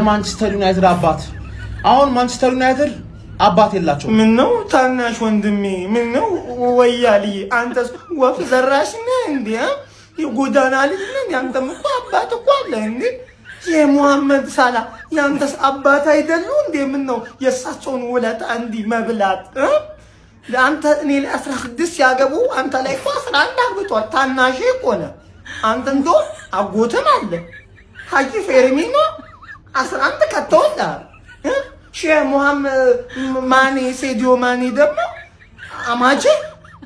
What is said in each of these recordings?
ማንቸስተር ዩናይትድ አባት አሁን ማንቸስተር ዩናይትድ አባት የላቸው። ምን ነው ታናሽ ወንድሜ? ምን ነው ወያሊ? አንተስ ወፍ ዘራሽ ነህ እንዴ? የጎዳና ልጅ ነህ? ያንተም እኮ አባት እኮ አለ እንዴ? የሙሐመድ ሳላ ያንተስ አባት አይደሉ እንዴ? ምን ነው የእሳቸውን ውለታ እንዲህ መብላት? አንተ እኔ ላይ 16 ያገቡ አንተ ላይ እኮ 11 አግብቷል። ታናሽ እኮ ነህ አንተ። እንደው አጎትም አለ ሀጂ ፌርሚኖ 11 ከተወልዳል። ሼህ ሙሐመድ ማኔ ሴዲዮ ማኔ ደግሞ አማቼ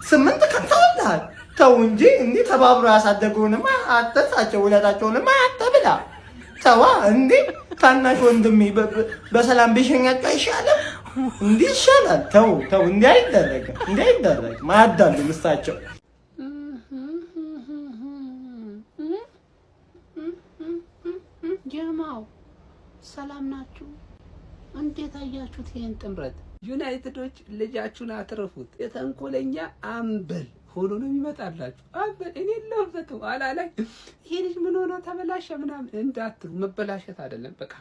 8 ከተወልዳል። ተው እንጂ እንዲህ ተባብሮ ያሳደጉንማ አተሳቸው ውለታቸውንማ አተብላ ተዋ እንዴ። ታናሽ ወንድሜ በሰላም ቢሸኛቸው አይሻልም? እንዲህ ይሻላል። ተው ተው፣ እንዲህ አይደረግም፣ እንዲህ አይደረግም። ማያዳሉ እሳቸው ጀማው ሰላም ናችሁ? እንዴት አያችሁት ይሄን ጥምረት? ዩናይትዶች ልጃችሁን አትረፉት። የተንኮለኛ አምበል ሆኖ ነው የሚመጣላችሁ። አምበል እኔ ለውበቱ አላላይ ይሄ ልጅ ምን ሆኖ ተበላሸ ምናምን እንዳትሉ። መበላሸት አይደለም፣ በቃ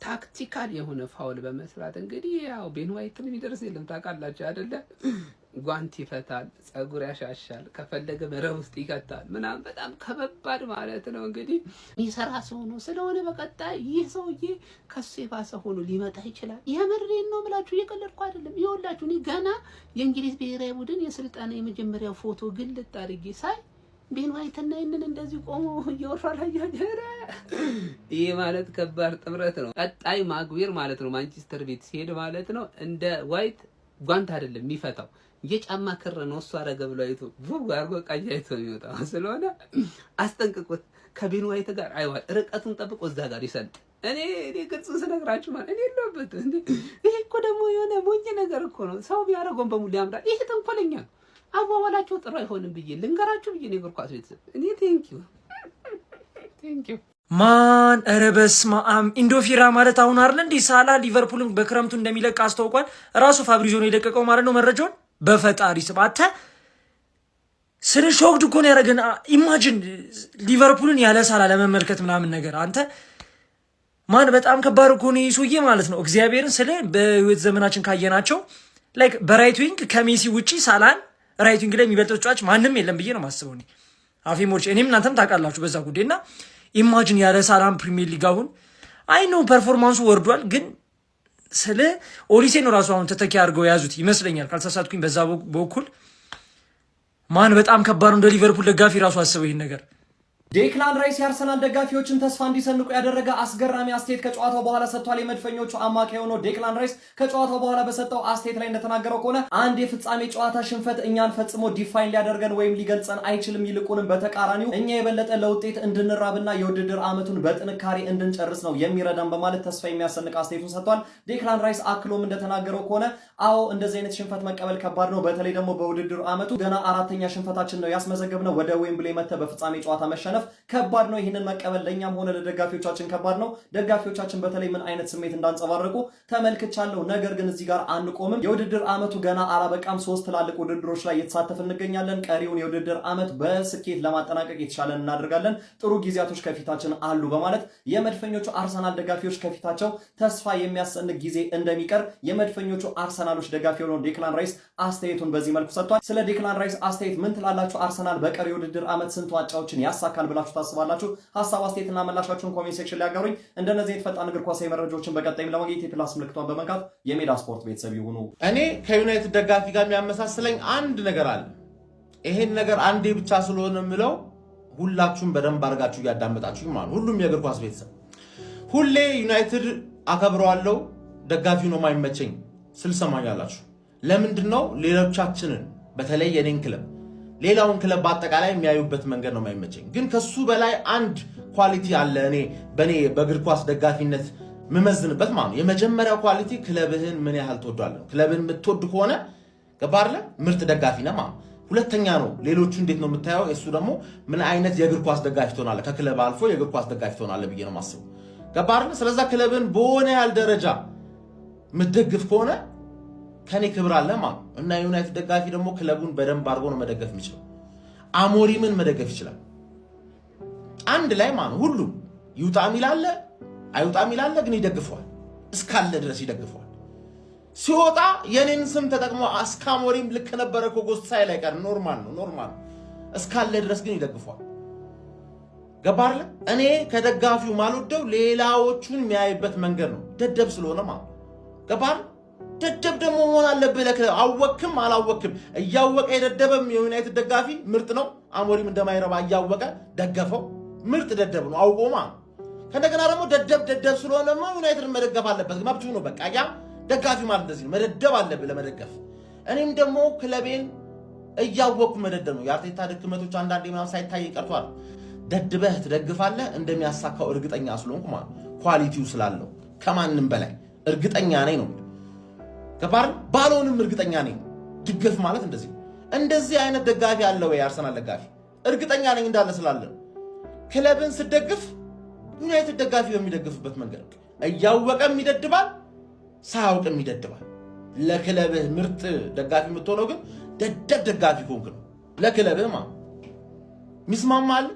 ታክቲካል የሆነ ፋውል በመስራት እንግዲህ ያው ቤን ዋይትን የሚደርስ የለም ታውቃላችሁ አይደለ? ጓንት ይፈታል፣ ጸጉር ያሻሻል፣ ከፈለገ መረብ ውስጥ ይከታል ምናምን። በጣም ከበባድ ማለት ነው እንግዲህ የሚሰራ ሰው ነው። ስለሆነ በቀጣይ ይህ ሰውዬ ከሱ የባሰ ሆኖ ሊመጣ ይችላል። የምሬን ነው ብላችሁ እየቀለድኩ አይደለም። ይኸውላችሁ እኔ ገና የእንግሊዝ ብሔራዊ ቡድን የስልጣኔ የመጀመሪያው ፎቶ ግልጥ አድርጌ ሳይ ቤን ዋይትና ይሄንን እንደዚህ ቆሞ እየወራላ ያጀረ ይሄ ማለት ከባድ ጥምረት ነው። ቀጣይ ማግዌር ማለት ነው ማንቸስተር ቤት ሲሄድ ማለት ነው እንደ ዋይት ጓንት አይደለም የሚፈታው የጫማ ክር ነው። እሱ አረገ ብሎ አይቶ ቡብ አርጎ ቀይ አይቶ የሚወጣው ስለሆነ አስጠንቅቁት። ከቤን ዋይት ጋር አይዋል፣ ርቀቱን ጠብቆ እዛ ጋር ይሰጥ። እኔ ግልጽ ስነግራችሁ ማለት እኔ ለበት እንዴ ይሄ እኮ ደግሞ የሆነ ሞኝ ነገር እኮ ነው። ሰው ቢያረገው በሙሉ ያምራል። ይሄ ተንኮለኛ አዋዋላችሁ ጥሩ አይሆንም ብዬ ልንገራችሁ ብዬ ነው። እግር ኳስ ቤተሰብ እኔ ቴንኪው ማን ኧረ በስመ አብ ኢንዶፊራ ማለት አሁን አይደል እንዴ ሳላ ሊቨርፑልን በክረምቱ እንደሚለቅ አስታውቋል። ራሱ ፋብሪዞ ነው የለቀቀው ማለት ነው መረጃውን። በፈጣሪ ስም አንተ ስለ ሾክድ እኮ ነው ያደረገን። ኢማጂን ሊቨርፑልን ያለ ሳላ ለመመልከት ምናምን ነገር አንተ ማን በጣም ከባድ እኮ ነው ይሱዬ ማለት ነው። እግዚአብሔርን ስለ በህይወት ዘመናችን ካየናቸው ላይክ በራይት ዊንግ ከሜሲ ውጪ ሳላን ራይት ዊንግ ላይ የሚበልጥ ተጫዋች ማንም የለም ብዬ ነው የማስበው እኔ አፌ ሞርጭ። እኔም እናንተም ታውቃላችሁ በዛ ጉዳይና ኢማጂን ያለ ሳላም ፕሪሚየር ሊግ አሁን አይ ነው ፐርፎርማንሱ ወርዷል፣ ግን ስለ ኦሊሴ ነው ራሱ አሁን ተተኪ አድርገው ያዙት ይመስለኛል ካልተሳሳትኩኝ። በዛ በኩል ማን በጣም ከባድ ነው። እንደ ሊቨርፑል ደጋፊ ራሱ አስበው ይሄን ነገር። ዴክላን ራይስ የአርሰናል ደጋፊዎችን ተስፋ እንዲሰንቁ ያደረገ አስገራሚ አስተያየት ከጨዋታው በኋላ ሰጥቷል። የመድፈኞቹ አማካይ ሆኖ ዴክላን ራይስ ከጨዋታው በኋላ በሰጠው አስተያየት ላይ እንደተናገረው ከሆነ አንድ የፍጻሜ ጨዋታ ሽንፈት እኛን ፈጽሞ ዲፋይን ሊያደርገን ወይም ሊገልጸን አይችልም። ይልቁንም በተቃራኒው እኛ የበለጠ ለውጤት እንድንራብና የውድድር ዓመቱን በጥንካሬ እንድንጨርስ ነው የሚረዳን በማለት ተስፋ የሚያሰንቅ አስተያየቱን ሰጥቷል። ዴክላን ራይስ አክሎም እንደተናገረው ከሆነ አዎ እንደዚህ አይነት ሽንፈት መቀበል ከባድ ነው። በተለይ ደግሞ በውድድር ዓመቱ ገና 4ኛ ሽንፈታችን ነው ያስመዘገብነው። ወደ ዌምብሌ መጥተህ በፍጻሜ ጨዋታ መሸነፍ ከባድ ነው። ይህንን መቀበል ለኛም ሆነ ለደጋፊዎቻችን ከባድ ነው። ደጋፊዎቻችን በተለይ ምን አይነት ስሜት እንዳንጸባረቁ ተመልክቻለሁ። ነገር ግን እዚህ ጋር አንቆምም። የውድድር ዓመቱ ገና አላበቃም። 3 ትላልቅ ውድድሮች ላይ እየተሳተፍ እንገኛለን። ቀሪውን የውድድር ዓመት በስኬት ለማጠናቀቅ የተሻለን እናደርጋለን። ጥሩ ጊዜያቶች ከፊታችን አሉ በማለት የመድፈኞቹ አርሰናል ደጋፊዎች ከፊታቸው ተስፋ የሚያሰንቅ ጊዜ እንደሚቀር የመድፈኞቹ አርሰናሎች ደጋፊ ሆነው ዴክላን ራይስ አስተያየቱን በዚህ መልኩ ሰጥቷል። ስለ ዴክላን ራይስ አስተያየት ምን ትላላችሁ? አርሰናል በቀሪ የውድድር ዓመት ስንት ዋንጫዎችን ያሳካል ብላችሁ ታስባላችሁ? ሐሳብ አስተያየትና ምላሻችሁን ኮሜንት ሴክሽን ላይ አጋሩኝ። እንደነዚህ የተፈጣን እግር ኳሳዊ መረጃዎችን በቀጣይም ለማግኘት የፕላስ ምልክቷን በመንካት የሜዳ ስፖርት ቤተሰብ ይሁኑ። እኔ ከዩናይትድ ደጋፊ ጋር የሚያመሳስለኝ አንድ ነገር አለ። ይሄን ነገር አንዴ ብቻ ስለሆነ የምለው ሁላችሁም በደንብ አድርጋችሁ እያዳመጣችሁ ማለት ሁሉም የእግር ኳስ ቤተሰብ ሁሌ ዩናይትድ አከብረዋለሁ ደጋፊው ነው የማይመቸኝ ስል ሰማኛላችሁ። ለምንድን ነው ሌሎቻችንን በተለይ የኔን ክለብ ሌላውን ክለብ በአጠቃላይ የሚያዩበት መንገድ ነው የማይመቸኝ። ግን ከሱ በላይ አንድ ኳሊቲ አለ እኔ በኔ በእግር ኳስ ደጋፊነት ምመዝንበት ማለት ነው። የመጀመሪያው ኳሊቲ ክለብህን ምን ያህል ትወዳለህ። ክለብህን የምትወድ ከሆነ ገባህ ምርጥ ደጋፊ ነህ ማለት። ሁለተኛ ነው ሌሎቹ እንዴት ነው የምታየው፣ እሱ ደግሞ ምን አይነት የእግር ኳስ ደጋፊ ትሆናለህ። ከክለብ አልፎ የእግር ኳስ ደጋፊ ትሆናለህ ብዬ ነው የማስበው። ገባህ። ስለዛ ክለብህን በሆነ ያህል ደረጃ የምትደግፍ ከሆነ ከኔ ክብር አለ ማለት እና ዩናይትድ ደጋፊ ደግሞ ክለቡን በደንብ አድርጎ ነው መደገፍ የሚችለው። አሞሪምን መደገፍ ይችላል አንድ ላይ ማለት ሁሉም ይውጣ ሚል አለ አይውጣም ይላል፣ ግን ይደግፈዋል። እስካለ ድረስ ይደግፈዋል። ሲወጣ የኔን ስም ተጠቅሞ አስካሞሪም ልክ ነበረ እኮ ጎስት ሳይል አይቀር ኖርማል ነው። እስካለ ድረስ ግን ይደግፈዋል። ገባህ አይደል? እኔ ከደጋፊው ማልወደው ሌላዎቹን የሚያይበት መንገድ ነው። ደደብ ስለሆነ ማለት ገባህ? ደደብ ደግሞ መሆን አለብህ። አወቅክም አላወቅክም እያወቀ የደደበም የዩናይትድ ደጋፊ ምርጥ ነው። አሞሪም እንደማይረባ እያወቀ ደገፈው። ምርጥ ደደብ ነው አውቆ ማለት። ከእንደገና ደግሞ ደደብ ስለሆነ ዩናይትድን መደገፍ አለበት። መብቱ ነው። በቃ ያ ደጋፊ ማለት እንደዚህ ነው። መደደብ አለብህ ለመደገፍ። እኔም ደግሞ ክለቤን እያወቅኩ መደደብ ነው። የአርቴታ ድክመቶች አንዳንዴ ምናምን ሳይታይ ቀርቷል። ደድበህ ትደግፋለህ እንደሚያሳካው እርግጠኛ ስለሆንኩ ማለት ኳሊቲው ስላለው ከማንም በላይ እርግጠኛ ነኝ ነው። ገባህ? ባልሆንም እርግጠኛ ነኝ። ድገፍ ማለት እንደዚህ አይነት ደጋፊ አለ ወይ? አርሰናል ደጋፊ እርግጠኛ ነኝ እንዳለ ስላለ ክለብን ስደግፍ ዩናይትድ ደጋፊ በሚደግፍበት መንገድ እያወቀም ይደድባል፣ ሳያውቅም ይደድባል። ለክለብህ ምርጥ ደጋፊ የምትሆነው ግን ደደብ ደጋፊ ኮንክ ነው። ለክለብህ ማለት ሚስማማል